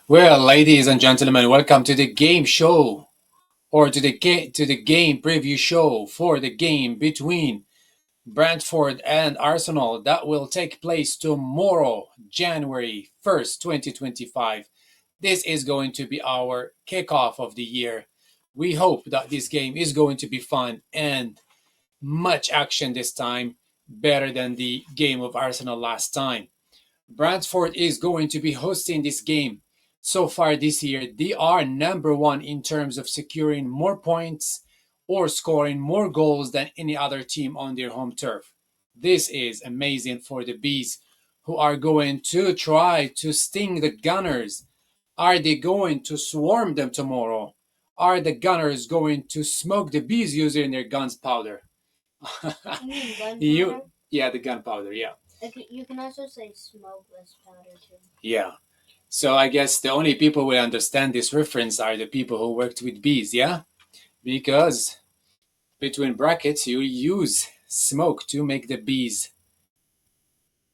Well, ladies and gentlemen, welcome to the game show or to the game preview show for the game between Brentford and Arsenal that will take place tomorrow, January 1st, 2025. This is going to be our kickoff of the year. We hope that this game is going to be fun and much action this time, better than the game of Arsenal last time. Brentford is going to be hosting this game. So far this year, they are number one in terms of securing more points or scoring more goals than any other team on their home turf. This is amazing for the Bees, who are going to try to sting the Gunners. Are they going to swarm them tomorrow? Are the Gunners going to smoke the Bees using their gunpowder? You mean gunpowder? Yeah, the gunpowder, yeah. You can also say smokeless powder too. Yeah. So I guess the only people who will understand this reference are the people who worked with bees, yeah? Because between brackets, you use smoke to make the bees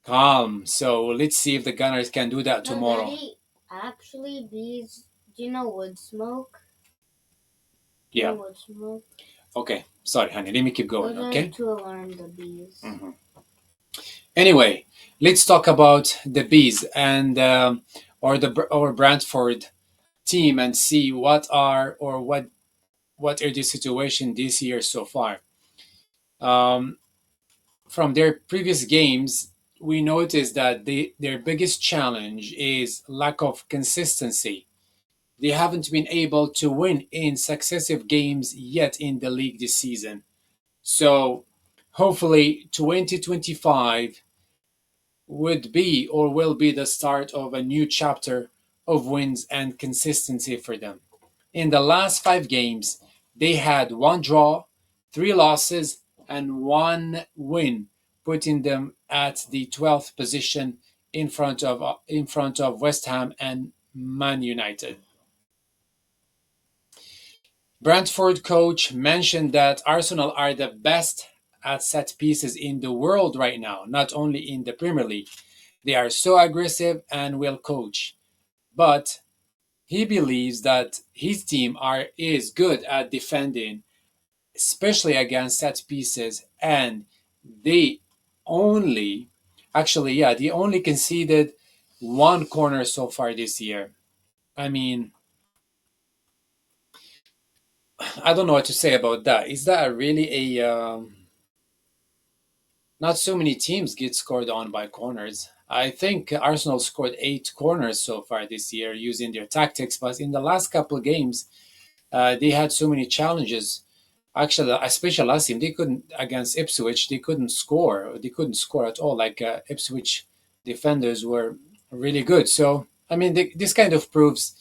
calm. So let's see if the gunners can do that No, tomorrow. Daddy, actually, bees. Do you know wood smoke? Yeah. Wood smoke. Okay. Sorry, honey. Let me keep going, Those okay? are to alarm the bees. Anyway, let's talk about the bees and or Brantford team and see what are the situation this year so far. Um, from their previous games, we noticed that their biggest challenge is lack of consistency. They haven't been able to win in successive games yet in the league this season. So hopefully 2025 would be or will be the start of a new chapter of wins and consistency for them. In the last five games, they had one draw, three losses, and one win, putting them at the 12th position in front of West Ham and Man United. Brentford coach mentioned that Arsenal are the best at set pieces in the world right now, not only in the Premier League. They are so aggressive and will coach. But he believes that his team is good at defending, especially against set pieces, and they only they only conceded one corner so far this year. I mean, I don't know what to say about that. Is that really a not so many teams get scored on by corners. I think Arsenal scored 8 corners so far this year using their tactics, but in the last couple of games, they had so many challenges. Actually, especially last team, they couldn't against Ipswich. They couldn't score. They couldn't score at all. Like Ipswich defenders were really good. So I mean, this kind of proves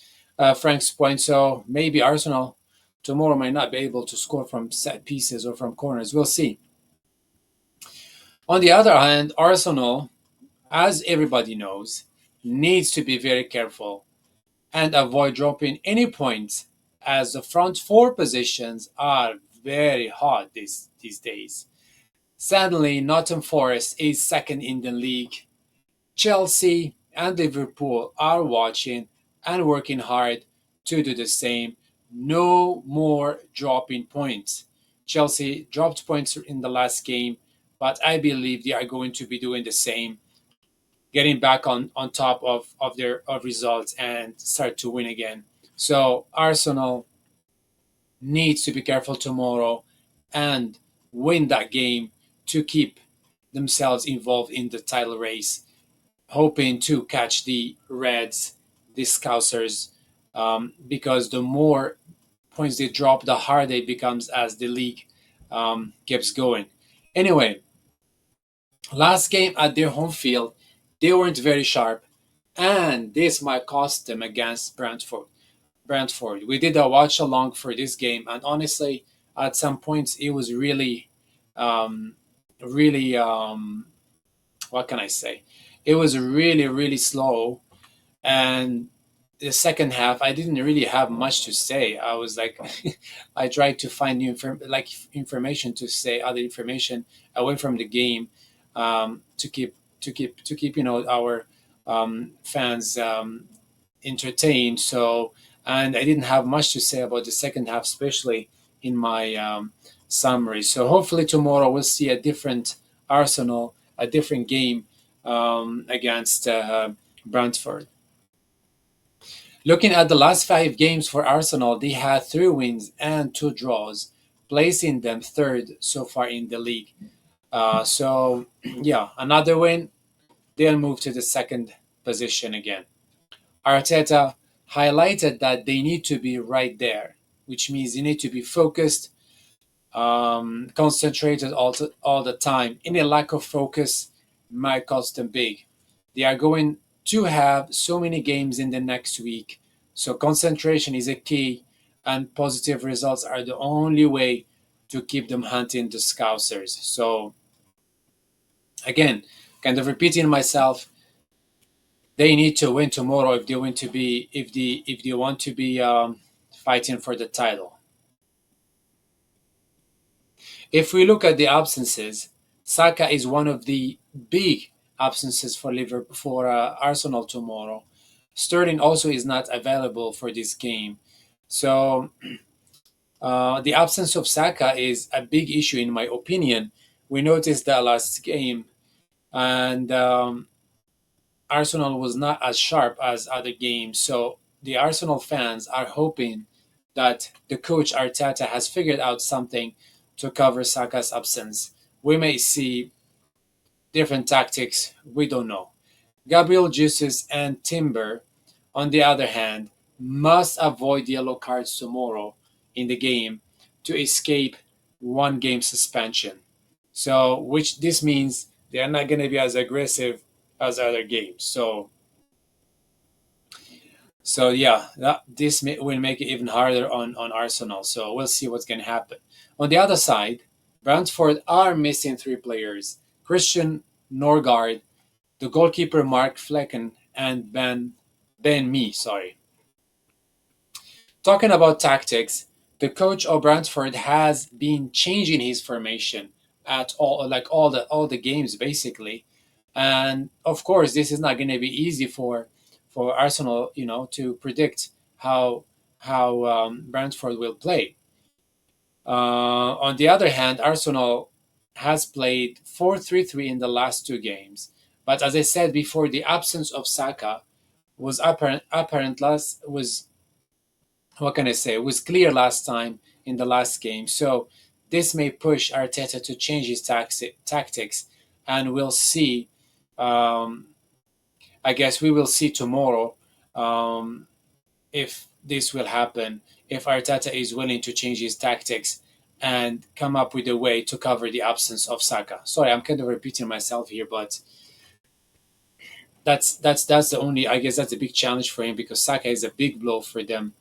Frank's point. So maybe Arsenal tomorrow might not be able to score from set pieces or from corners. We'll see. On the other hand, Arsenal, as everybody knows, needs to be very careful and avoid dropping any points as the front four positions are very hot these days. Sadly, Nottingham Forest is second in the league. Chelsea and Liverpool are watching and working hard to do the same. No more dropping points. Chelsea dropped points in the last game, but I believe they are going to be doing the same, getting back on top of their of results and start to win again. So Arsenal needs to be careful tomorrow and win that game to keep themselves involved in the title race, hoping to catch the Reds, the Scousers, because the more points they drop, the harder it becomes as the league keeps going. Anyway, last game at their home field, they weren't very sharp, and this might cost them against Brentford. Brentford. We did a watch along for this game, and honestly, at some points, it was um, really, what can I say? It was really slow, and the second half, I didn't really have much to say. I was like, I tried to find information to say, other information away from the game, to keep our fans entertained. So, and I didn't have much to say about the second half, especially in my summary. So, hopefully, tomorrow we'll see a different Arsenal, a different game against Brentford. Looking at the last 5 games for Arsenal, they had 3 wins and 2 draws, placing them third so far in the league. So, yeah, another win, they'll move to the second position again. Arteta highlighted that they need to be right there, which means they need to be focused, concentrated all the time. Any lack of focus might cost them big. They are going to have so many games in the next week, so concentration is a key, and positive results are the only way to keep them hunting the Scousers. So, again, kind of repeating myself, they need to win tomorrow if they want to be if they want to be fighting for the title. If we look at the absences, Saka is one of the big absences for Liverpool for Arsenal tomorrow. Sterling also is not available for this game, so the absence of Saka is a big issue in my opinion. We noticed that last game, and Arsenal was not as sharp as other games. So the Arsenal fans are hoping that the coach Arteta has figured out something to cover Saka's absence. We may see different tactics, we don't know. Gabriel Jesus and Timber, on the other hand, must avoid yellow cards tomorrow in the game to escape 1 game suspension. So, which this means they are not going to be as aggressive as other games. So yeah, will make it even harder on Arsenal. So we'll see what's going to happen. On the other side, Brentford are missing 3 players: Christian Norgard, the goalkeeper Mark Flecken, and Ben Mee. Sorry. Talking about tactics, the coach of Brentford has been changing his formation at all the games basically, and of course this is not going to be easy for Arsenal, to predict how Brentford will play. On the other hand, Arsenal has played 4-3-3 in the last 2 games, but as I said before, the absence of Saka was apparent last was what can I say, was clear last time in the last game. So this may push Arteta to change his tactics, and we'll see. Um, I guess we will see tomorrow um, if this will happen. If Arteta is willing to change his tactics and come up with a way to cover the absence of Saka. Sorry, I'm kind of repeating myself here, but that's the only, I guess that's a big challenge for him because Saka is a big blow for them.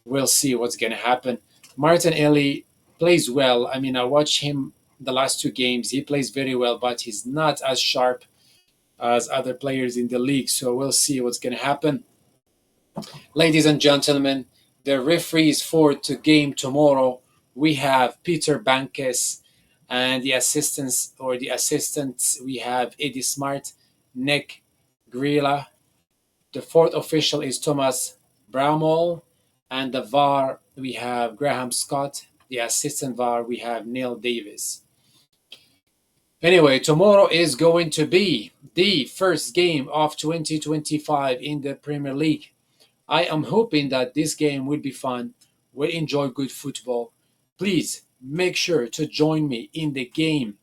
We'll see what's going to happen. Martinelli plays well. I mean, I watched him the last 2 games. He plays very well, but he's not as sharp as other players in the league. So we'll see what's going to happen. Ladies and gentlemen, the referees for the game tomorrow, we have Peter Bankes, and the assistants, we have Eddie Smart, Nick Grilla. The fourth official is Thomas Bramall, and the VAR, we have Graham Scott. The assistant VAR, we have Neil Davis. Anyway, tomorrow is going to be the first game of 2025 in the Premier League. I am hoping that this game will be fun. We'll enjoy good football. Please make sure to join me in the game.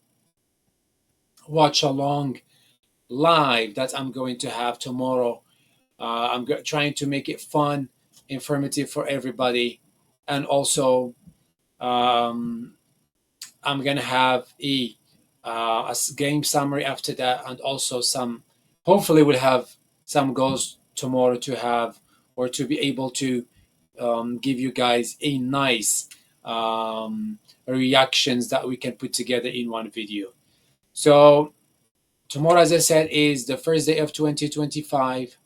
Watch along live that I'm going to have tomorrow. Trying to make it fun, informative for everybody, and also um, I'm gonna have a game summary after that, and also some. Hopefully, we'll have some goals tomorrow to have or to be able to give you guys a nice reactions that we can put together in one video. So tomorrow, as I said, is the first day of 2025.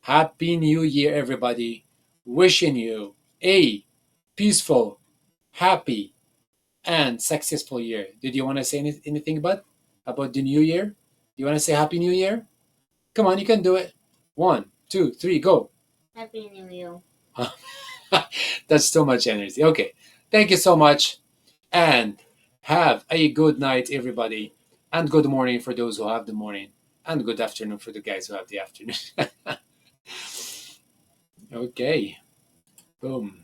Happy New Year, everybody. Wishing you a peaceful, happy, and successful year. Did you want to say anything about the new year? You want to say Happy New Year? Come on, you can do it. One, two, three, go. Happy New Year. That's too much energy. Okay. Thank you so much. And have a good night, everybody. And good morning for those who have the morning. And good afternoon for the guys who have the afternoon. Okay. Boom.